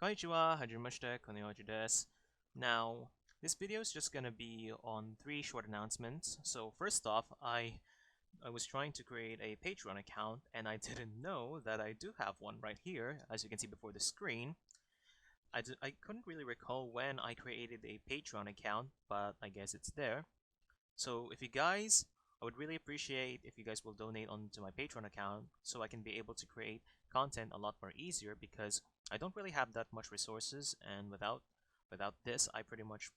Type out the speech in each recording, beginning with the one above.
Konnichiwa, hajimashite, konnichiwa desu. Now, this video is just gonna be on 3 short announcements. So first off, I was trying to create a Patreon account and I didn't know that I do have one right here, as you can see before the screen. I couldn't really recall when I created a Patreon account, but I guess it's there. So I would really appreciate if you guys will donate onto my Patreon account so I can be able to create content a lot more easier because I don't really have that much resources, and without this I pretty much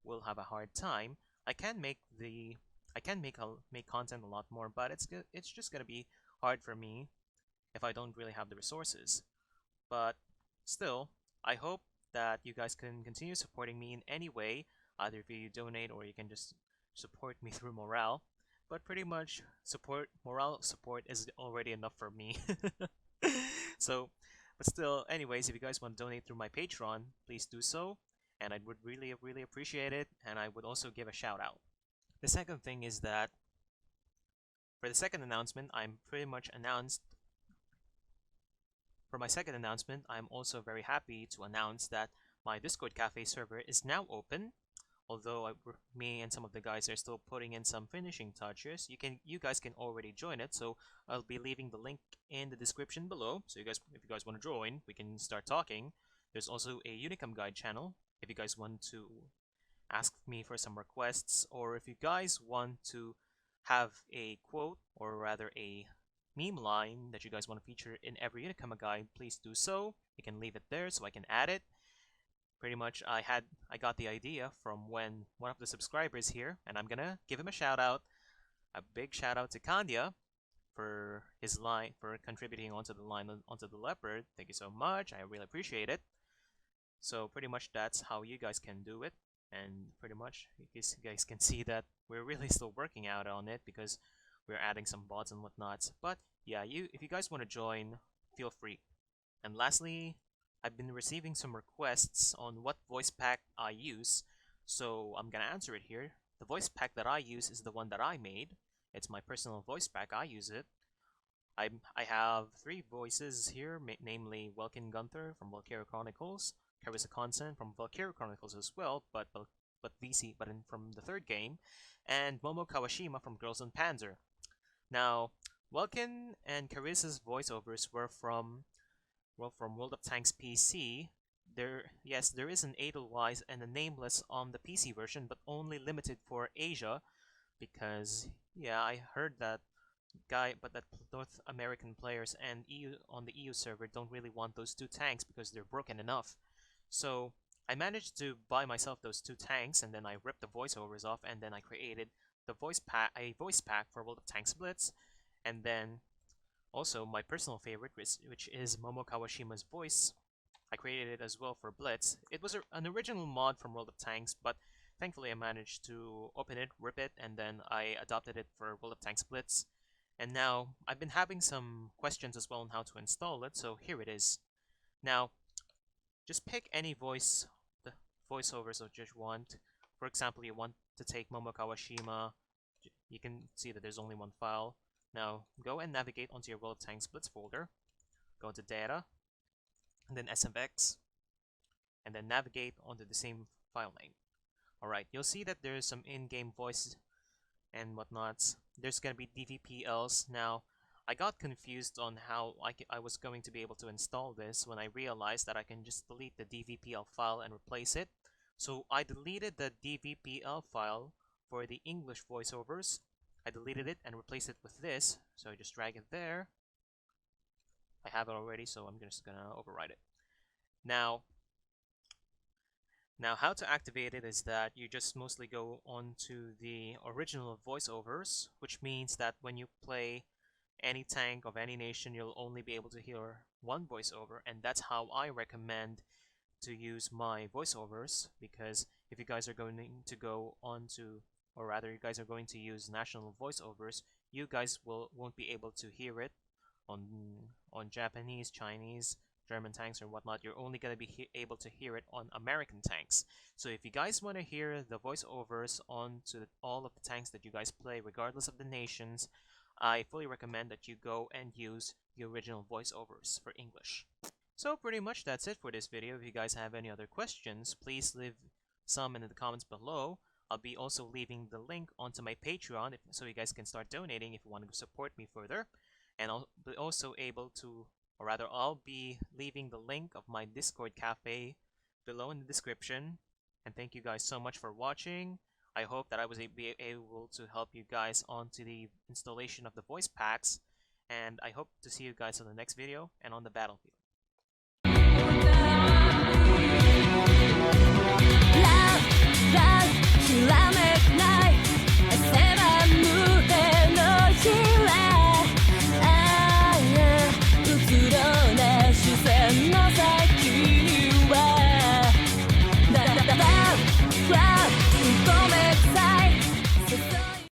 will have a hard time. I can make the I can make content a lot more, but it's just gonna be hard for me if I don't really have the resources. But still, I hope that you guys can continue supporting me in any way, either if you donate or you can just support me through morale. But pretty much morale support is already enough for me. So, but still, anyways, if you guys want to donate through my Patreon, please do so, and I would really appreciate it, and I would also give a shout out. The second thing is that for the second announcement, I'm pretty much announced For my second announcement, I'm also very happy to announce that my Discord Cafe server is now open. Although me and some of the guys are still putting in some finishing touches, you guys can already join it. So I'll be leaving the link in the description below. So if you guys want to join, we can start talking. There's also a Unicum guide channel if you guys want to ask me for some requests, or if you guys want to have a quote, or rather a meme line that you guys want to feature in every Unicum guide, please do so. You can leave it there so I can add it. Pretty much I got the idea from when one of the subscribers here, and I'm gonna give him a shout out. A big shout out to Kandia for his line, for contributing onto the line onto the leopard. Thank you so much. I really appreciate it. So pretty much that's how you guys can do it, and pretty much you guys can see that we're really still working out on it because we're adding some bots and whatnots. But yeah, if you guys want to join, feel free. And lastly, I've been receiving some requests on what voice pack I use, so I'm gonna answer it here. The voice pack that I use is the one that I made. It's my personal voice pack. I use it. I have 3 voices here, namely Welkin Gunther from Valkyria Chronicles, Carissa Constant from Valkyria Chronicles as well, from the third game, and Momo Kawashima from Girls on Panzer. Now, Welkin and Carissa's voiceovers were from World of Tanks PC. There is an Edelweiss and a Nameless on the PC version, but only limited for Asia, because yeah, I heard that both American players and EU on the EU server don't really want those 2 tanks because they're broken enough. So I managed to buy myself those 2 tanks, and then I ripped the voiceovers off, and then I created a voice pack for World of Tanks Blitz, and then also my personal favorite, which is Momo Kawashima's voice. I created it as well for Blitz. It was an original mod from World of Tanks, but thankfully I managed to open it, rip it, and then I adopted it for World of Tanks Blitz. And now I've been having some questions as well on how to install it, so here it is. Now, just pick any the voiceovers that you want. For example, you want to take Momo Kawashima. You can see that there's only 1 file. Now, go and navigate onto your World of Tanks Blitz folder. Go to Data, and then SMX, and then navigate onto the same file name. Alright, you'll see that there's some in-game voice and whatnots. There's gonna be DVPLs. Now, I got confused on how I was going to be able to install this when I realized that I can just delete the DVPL file and replace it. So I deleted the DVPL file for the English voiceovers. I deleted it and replaced it with this, so I just drag it there. I have it already, so I'm just gonna override it. Now how to activate it is that you just mostly go onto the original voiceovers, which means that when you play any tank of any nation, you'll only be able to hear 1 voiceover, and that's how I recommend to use my voiceovers, because if you guys are going to go on to, or rather you guys are going to use national voiceovers, you guys won't be able to hear it on Japanese, Chinese, German tanks or whatnot. You're only going to be able to hear it on American tanks. So if you guys want to hear the voiceovers onto all of the tanks that you guys play, regardless of the nations, I fully recommend that you go and use the original voiceovers for English. So pretty much that's it for this video. If you guys have any other questions, please leave some in the comments below. I'll be also leaving the link onto my Patreon so you guys can start donating if you want to support me further. And I'll be also able to, or rather I'll be leaving the link of my Discord cafe below in the description. And thank you guys so much for watching. I hope that I was able to help you guys onto the installation of the voice packs. And I hope to see you guys on the next video and on the battlefield. Love, love,